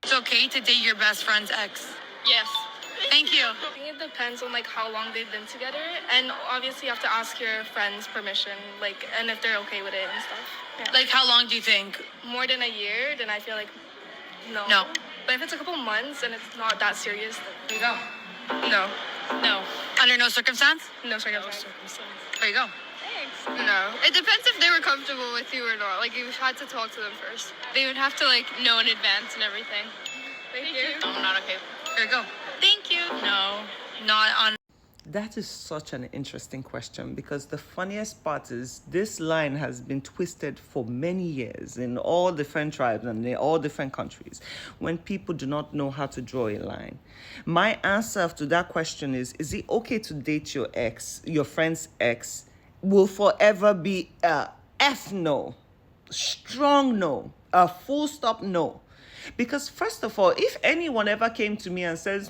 It's okay to date your best friend's ex. Yes. Thank you. I think it depends on how long they've been together, and obviously you have to ask your friends' permission, and if they're okay with it and stuff. Yeah. How long do you think? More than a year, then I feel like no. No. But if it's a couple months and it's not that serious, There you go. then no. No. Under no circumstance? No circumstance. There you go. Thanks. No. It depends if they were comfortable with you or not. You had to talk to them first. They would have to know in advance and everything. Thank you. No, I'm not okay. There you go. Thank you. No. Not on. That is such an interesting question, because the funniest part is this line has been twisted for many years in all different tribes and in all different countries when people do not know how to draw a line. My answer to that question is it okay to date your ex, your friend's ex? Will forever be a F no, strong no, a full stop no. Because first of all, if anyone ever came to me and says,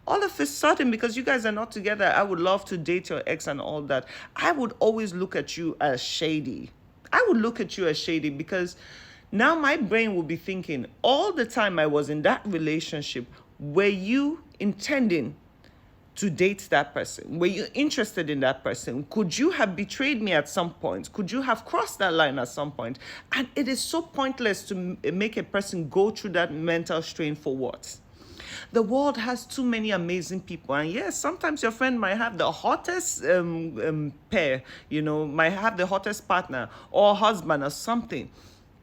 all of a sudden, because you guys are not together, I would love to date your ex and all that, I would always look at you as shady. I would look at you as shady, because now my brain will be thinking, all the time I was in that relationship, were you intending to date that person? Were you interested in that person? Could you have betrayed me at some point? Could you have crossed that line at some point? And it is so pointless to make a person go through that mental strain for what? The world has too many amazing people, and yes, sometimes your friend might have the hottest pair, might have the hottest partner or husband or something.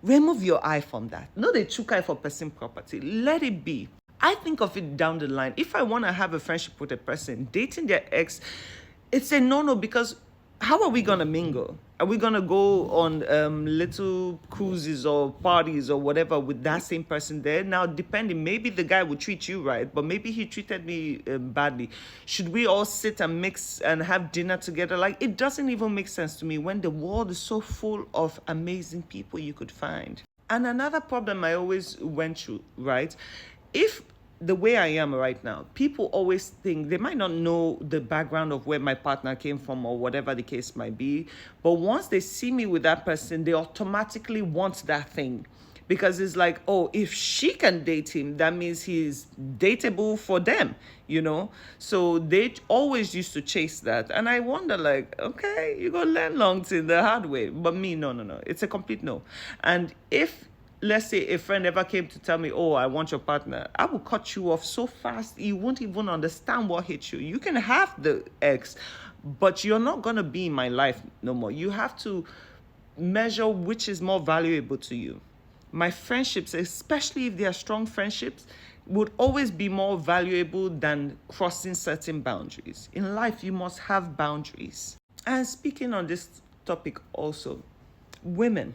Remove your eye from that. No, they took eye for person property. Let it be. I think of it down the line. If I want to have a friendship with a person, dating their ex, it's a no-no, because how are we going to mingle? Are we going to go on little cruises or parties or whatever with that same person there? Now, depending, maybe the guy would treat you right, but maybe he treated me badly. Should we all sit and mix and have dinner together? It doesn't even make sense to me when the world is so full of amazing people you could find. And another problem I always went through, right? If the way I am right now, people always think, they might not know the background of where my partner came from or whatever the case might be, but once they see me with that person, they automatically want that thing, because it's if she can date him, that means he's dateable for them, so they always used to chase that. And I wonder, okay, you go learn long thing the hard way, but me, no, it's a complete no. And if, let's say, a friend ever came to tell me, oh, I want your partner, I will cut you off so fast, you won't even understand what hit you. You can have the ex, but you're not going to be in my life no more. You have to measure which is more valuable to you. My friendships, especially if they are strong friendships, would always be more valuable than crossing certain boundaries. In life, you must have boundaries. And speaking on this topic also, women,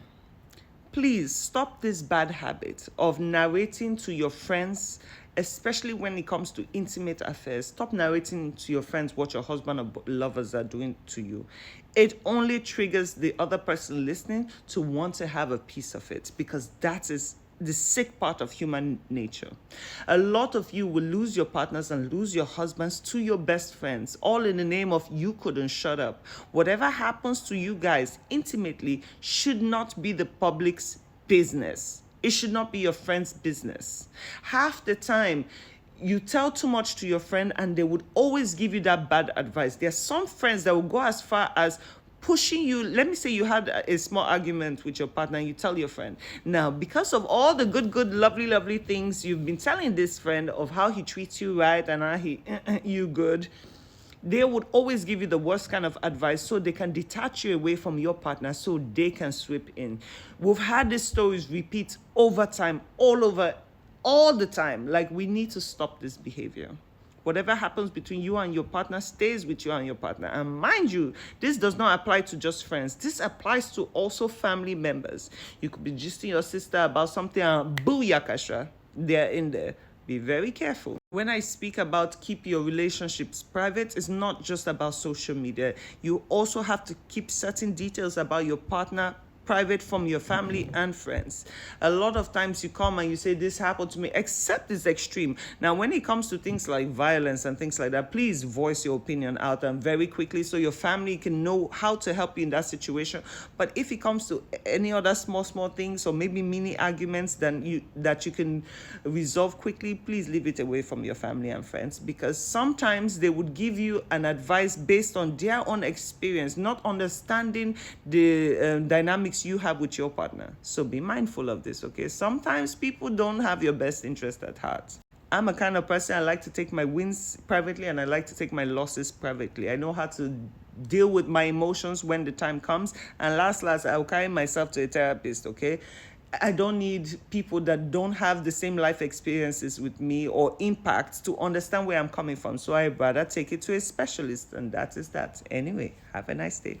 please stop this bad habit of narrating to your friends, especially when it comes to intimate affairs. Stop narrating to your friends what your husband or lovers are doing to you. It only triggers the other person listening to want to have a piece of it, because that is the sick part of human nature. A lot of you will lose your partners and lose your husbands to your best friends, all in the name of you couldn't shut up. Whatever happens to you guys intimately should not be the public's business. It should not be your friend's business. Half the time, you tell too much to your friend and they would always give you that bad advice. There are some friends that will go as far as pushing you. Let me say you had a small argument with your partner and you tell your friend. Now, because of all the good, lovely things you've been telling this friend of how he treats you right and how he you good, they would always give you the worst kind of advice so they can detach you away from your partner so they can sweep in. We've had these stories repeat over time, all over, all the time. We need to stop this behavior. Whatever happens between you and your partner stays with you and your partner. And mind you, this does not apply to just friends. This applies to also family members. You could be gisting your sister about something and booyakasha, they're in there. Be very careful. When I speak about keep your relationships private, it's not just about social media. You also have to keep certain details about your partner private from your family and friends. A lot of times you come and you say, this happened to me, except it's extreme. Now, when it comes to things like violence and things like that, please voice your opinion out and very quickly so your family can know how to help you in that situation. But if it comes to any other small things or maybe mini arguments that you can resolve quickly, please leave it away from your family and friends, because sometimes they would give you an advice based on their own experience, not understanding the dynamics you have with your partner. So be mindful of this, okay? Sometimes people don't have your best interest at heart. I'm a kind of person, I like to take my wins privately and I like to take my losses privately. I know how to deal with my emotions when the time comes, and last I'll carry myself to a therapist, okay? I don't need people that don't have the same life experiences with me or impacts to understand where I'm coming from. So I'd rather take it to a specialist, and that is that. Anyway, have a nice day.